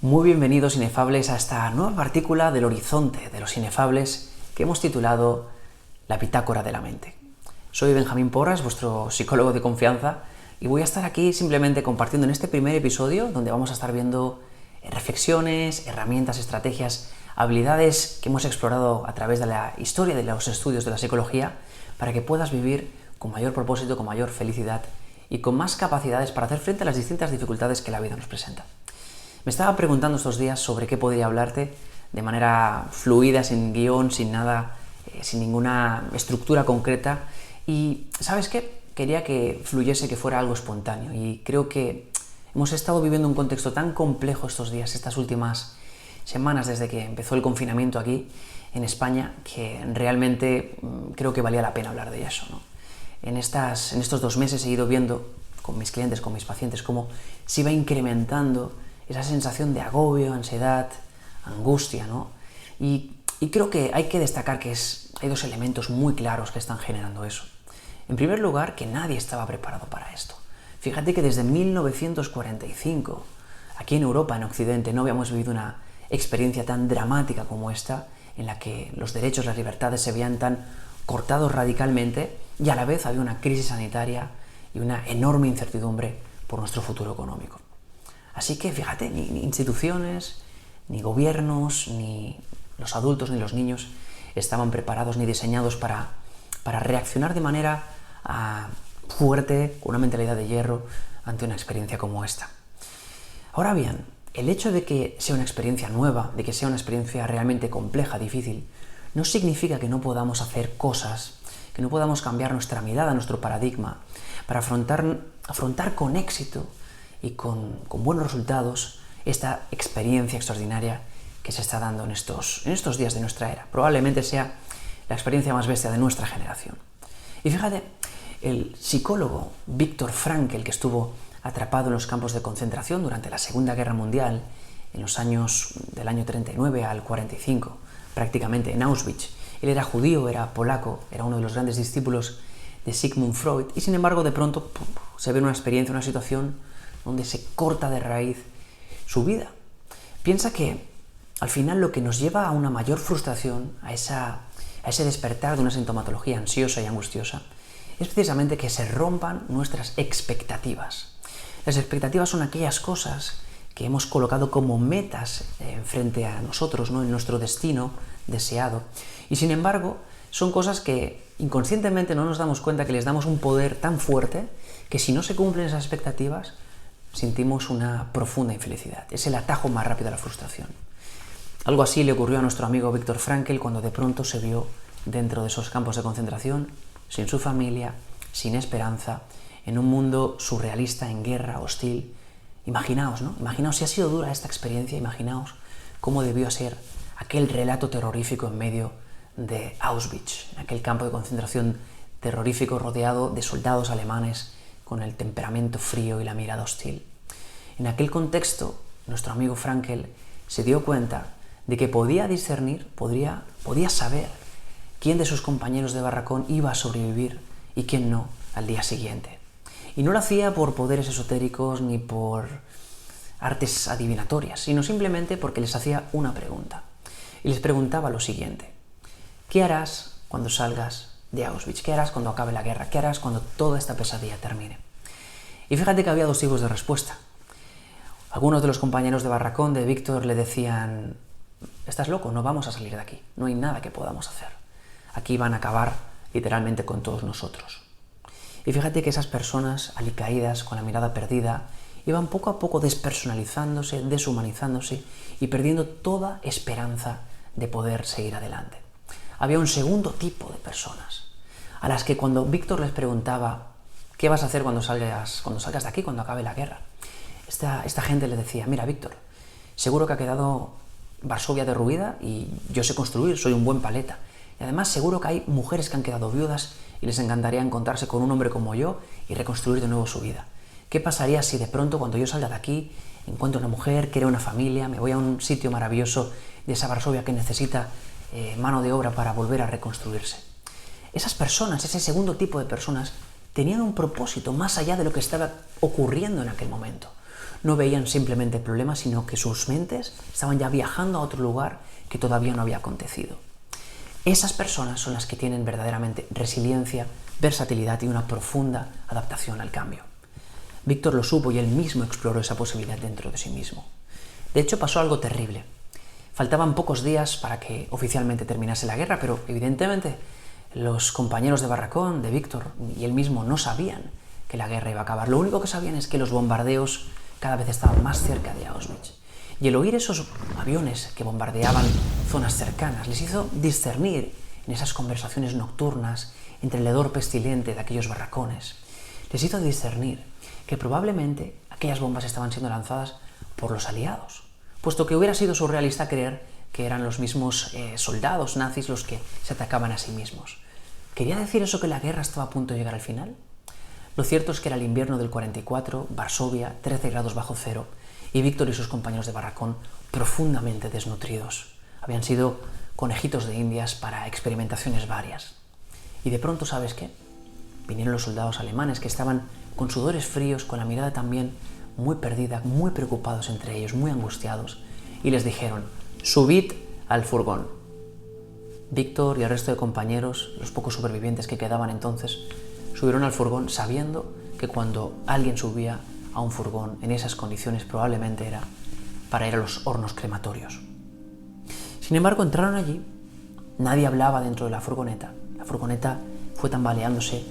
Muy bienvenidos, inefables, a esta nueva partícula del horizonte de los inefables que hemos titulado La Bitácora de la Mente. Soy Benjamín Porras, vuestro psicólogo de confianza, y voy a estar aquí simplemente compartiendo en este primer episodio, donde vamos a estar viendo reflexiones, herramientas, estrategias, habilidades que hemos explorado a través de la historia de los estudios de la psicología, para que puedas vivir con mayor propósito, con mayor felicidad y con más capacidades para hacer frente a las distintas dificultades que la vida nos presenta. Me estaba preguntando estos días sobre qué podría hablarte de manera fluida, sin guión, sin nada, sin ninguna estructura concreta. Y, ¿sabes qué? Quería que fluyese, que fuera algo espontáneo. Y creo que hemos estado viviendo un contexto tan complejo estos días, estas últimas semanas, desde que empezó el confinamiento aquí en España, que realmente creo que valía la pena hablar de eso, ¿no? En estos 2 meses he ido viendo con mis clientes, con mis pacientes, cómo se iba incrementando esa sensación de agobio, ansiedad, angustia, ¿no? Y creo que hay que destacar que hay 2 elementos muy claros que están generando eso. En primer lugar, que nadie estaba preparado para esto. Fíjate que desde 1945, aquí en Europa, en Occidente, no habíamos vivido una experiencia tan dramática como esta, en la que los derechos, las libertades se veían tan cortados radicalmente y a la vez había una crisis sanitaria y una enorme incertidumbre por nuestro futuro económico. Así que, fíjate, ni instituciones, ni gobiernos, ni los adultos, ni los niños estaban preparados ni diseñados para reaccionar de manera fuerte, con una mentalidad de hierro, ante una experiencia como esta. Ahora bien, el hecho de que sea una experiencia nueva, de que sea una experiencia realmente compleja, difícil, no significa que no podamos hacer cosas, que no podamos cambiar nuestra mirada, nuestro paradigma, para afrontar con éxito y con buenos resultados esta experiencia extraordinaria que se está dando en estos días de nuestra era. Probablemente sea la experiencia más bestia de nuestra generación. Y fíjate, el psicólogo Viktor Frankl, que estuvo atrapado en los campos de concentración durante la Segunda Guerra Mundial, en los años del año 39 al 45, prácticamente en Auschwitz. Él era judío, era polaco, era uno de los grandes discípulos de Sigmund Freud, y sin embargo de pronto se ve una experiencia, una situación donde se corta de raíz su vida. Piensa que al final lo que nos lleva a una mayor frustración, a ese despertar de una sintomatología ansiosa y angustiosa, es precisamente que se rompan nuestras expectativas. Las expectativas son aquellas cosas que hemos colocado como metas frente a nosotros, ¿no? En nuestro destino deseado. Y sin embargo, son cosas que inconscientemente no nos damos cuenta que les damos un poder tan fuerte que si no se cumplen esas expectativas, sentimos una profunda infelicidad. Es el atajo más rápido a la frustración. Algo así le ocurrió a nuestro amigo Viktor Frankl cuando de pronto se vio dentro de esos campos de concentración, sin su familia, sin esperanza, en un mundo surrealista, en guerra, hostil. Imaginaos, ¿no? Imaginaos si ha sido dura esta experiencia, imaginaos cómo debió ser aquel relato terrorífico en medio de Auschwitz, en aquel campo de concentración terrorífico rodeado de soldados alemanes con el temperamento frío y la mirada hostil. En aquel contexto, nuestro amigo Frankl se dio cuenta de que podía discernir, podía saber quién de sus compañeros de barracón iba a sobrevivir y quién no al día siguiente. Y no lo hacía por poderes esotéricos ni por artes adivinatorias, sino simplemente porque les hacía una pregunta. Y les preguntaba lo siguiente: ¿qué harás cuando salgas de Auschwitz? ¿Qué harás cuando acabe la guerra? ¿Qué harás cuando toda esta pesadilla termine? Y fíjate que había 2 tipos de respuesta. Algunos de los compañeros de barracón de Víctor le decían: estás loco, no vamos a salir de aquí, no hay nada que podamos hacer. Aquí van a acabar literalmente con todos nosotros. Y fíjate que esas personas alicaídas, con la mirada perdida, iban poco a poco despersonalizándose, deshumanizándose y perdiendo toda esperanza de poder seguir adelante. Había un segundo tipo de personas, a las que cuando Víctor les preguntaba: ¿qué vas a hacer cuando salgas de aquí, cuando acabe la guerra? Esta gente le decía: mira, Víctor, seguro que ha quedado Varsovia derruida y yo sé construir, soy un buen paleta. Y además seguro que hay mujeres que han quedado viudas y les encantaría encontrarse con un hombre como yo y reconstruir de nuevo su vida. ¿Qué pasaría si de pronto, cuando yo salga de aquí, encuentro una mujer, creo una familia, me voy a un sitio maravilloso de esa Varsovia que necesita mano de obra para volver a reconstruirse? Esas personas, ese segundo tipo de personas, tenían un propósito más allá de lo que estaba ocurriendo en aquel momento. no veían simplemente el problema, sino que sus mentes estaban ya viajando a otro lugar que todavía no había acontecido. Esas personas son las que tienen verdaderamente resiliencia, versatilidad y una profunda adaptación al cambio. Víctor lo supo y él mismo exploró esa posibilidad dentro de sí mismo. De hecho, pasó algo terrible. Faltaban pocos días para que oficialmente terminase la guerra, pero evidentemente los compañeros de barracón de Víctor y él mismo no sabían que la guerra iba a acabar. Lo único que sabían es que los bombardeos cada vez estaban más cerca de Auschwitz. Y el oír esos aviones que bombardeaban zonas cercanas les hizo discernir en esas conversaciones nocturnas entre el hedor pestilente de aquellos barracones. Les hizo discernir que probablemente aquellas bombas estaban siendo lanzadas por los aliados, puesto que hubiera sido surrealista creer que eran los mismos soldados nazis los que se atacaban a sí mismos. ¿Quería decir eso que la guerra estaba a punto de llegar al final? Lo cierto es que era el invierno del 44, Varsovia, 13 grados bajo cero, y Víctor y sus compañeros de barracón profundamente desnutridos. Habían sido conejitos de indias para experimentaciones varias. Y de pronto, ¿sabes qué? Vinieron los soldados alemanes que estaban con sudores fríos, con la mirada también muy perdida, muy preocupados entre ellos, muy angustiados, y les dijeron: «Subid al furgón». Víctor y el resto de compañeros, los pocos supervivientes que quedaban entonces, subieron al furgón sabiendo que cuando alguien subía a un furgón en esas condiciones probablemente era para ir a los hornos crematorios. Sin embargo, entraron allí, nadie hablaba dentro de la furgoneta fue tambaleándose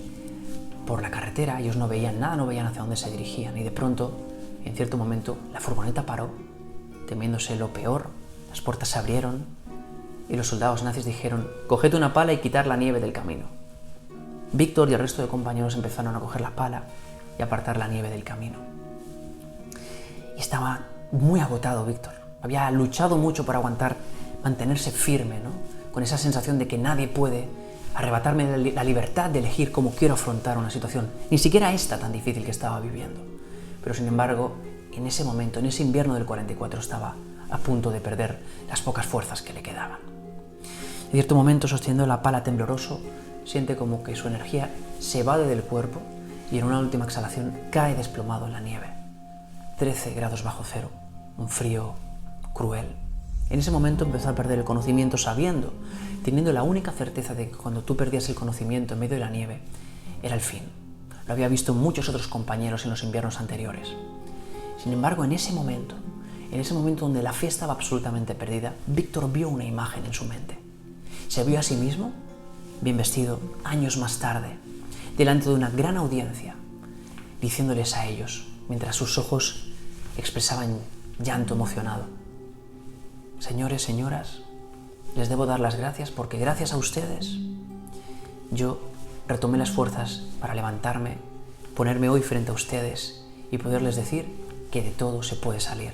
por la carretera, ellos no veían nada, no veían hacia dónde se dirigían, y de pronto, en cierto momento, la furgoneta paró, temiéndose lo peor, las puertas se abrieron y los soldados nazis dijeron: «Coged una pala y quitar la nieve del camino». Víctor y el resto de compañeros empezaron a coger la pala y apartar la nieve del camino. Y estaba muy agotado Víctor. Había luchado mucho por aguantar, mantenerse firme, ¿no? Con esa sensación de que nadie puede arrebatarme la libertad de elegir cómo quiero afrontar una situación, ni siquiera esta tan difícil que estaba viviendo. Pero sin embargo, en ese momento, en ese invierno del 44, estaba a punto de perder las pocas fuerzas que le quedaban. En cierto momento, sosteniendo la pala tembloroso, siente como que su energía se evade del cuerpo y en una última exhalación cae desplomado en la nieve. 13 grados bajo cero, un frío cruel. En ese momento empezó a perder el conocimiento sabiendo, teniendo la única certeza de que cuando tú perdías el conocimiento en medio de la nieve, era el fin. Lo había visto muchos otros compañeros en los inviernos anteriores. Sin embargo, en ese momento donde la fe estaba absolutamente perdida, Víctor vio una imagen en su mente. Se vio a sí mismo, bien vestido, años más tarde, delante de una gran audiencia, diciéndoles a ellos, mientras sus ojos expresaban llanto emocionado: «Señores, señoras, les debo dar las gracias porque gracias a ustedes yo retomé las fuerzas para levantarme, ponerme hoy frente a ustedes y poderles decir que de todo se puede salir,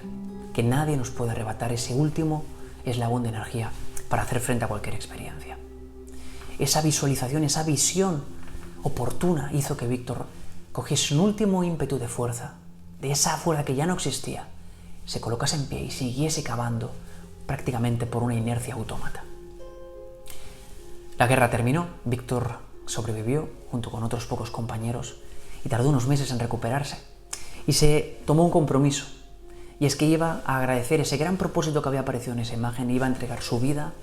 que nadie nos puede arrebatar ese último eslabón de energía para hacer frente a cualquier experiencia». Esa visualización, esa visión oportuna hizo que Víctor cogiese un último ímpetu de fuerza, de esa fuerza que ya no existía, se colocase en pie y siguiese cavando prácticamente por una inercia autómata. La guerra terminó, Víctor sobrevivió junto con otros pocos compañeros y tardó unos meses en recuperarse y se tomó un compromiso, y es que iba a agradecer ese gran propósito que había aparecido en esa imagen, iba a entregar su vida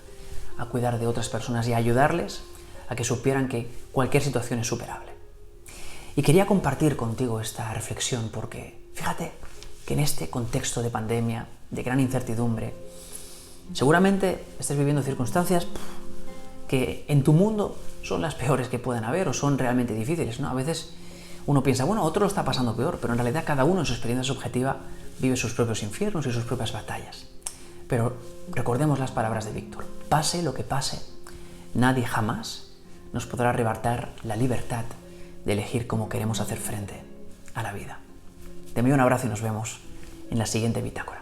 a cuidar de otras personas y a ayudarles a que supieran que cualquier situación es superable. Y quería compartir contigo esta reflexión porque fíjate que en este contexto de pandemia, de gran incertidumbre, seguramente estés viviendo circunstancias que en tu mundo son las peores que puedan haber o son realmente difíciles, ¿no? A veces uno piensa, bueno, otro lo está pasando peor, pero en realidad cada uno en su experiencia subjetiva vive sus propios infiernos y sus propias batallas. Pero recordemos las palabras de Víctor: pase lo que pase, nadie jamás nos podrá arrebatar la libertad de elegir cómo queremos hacer frente a la vida. Te envío un abrazo y nos vemos en la siguiente bitácora.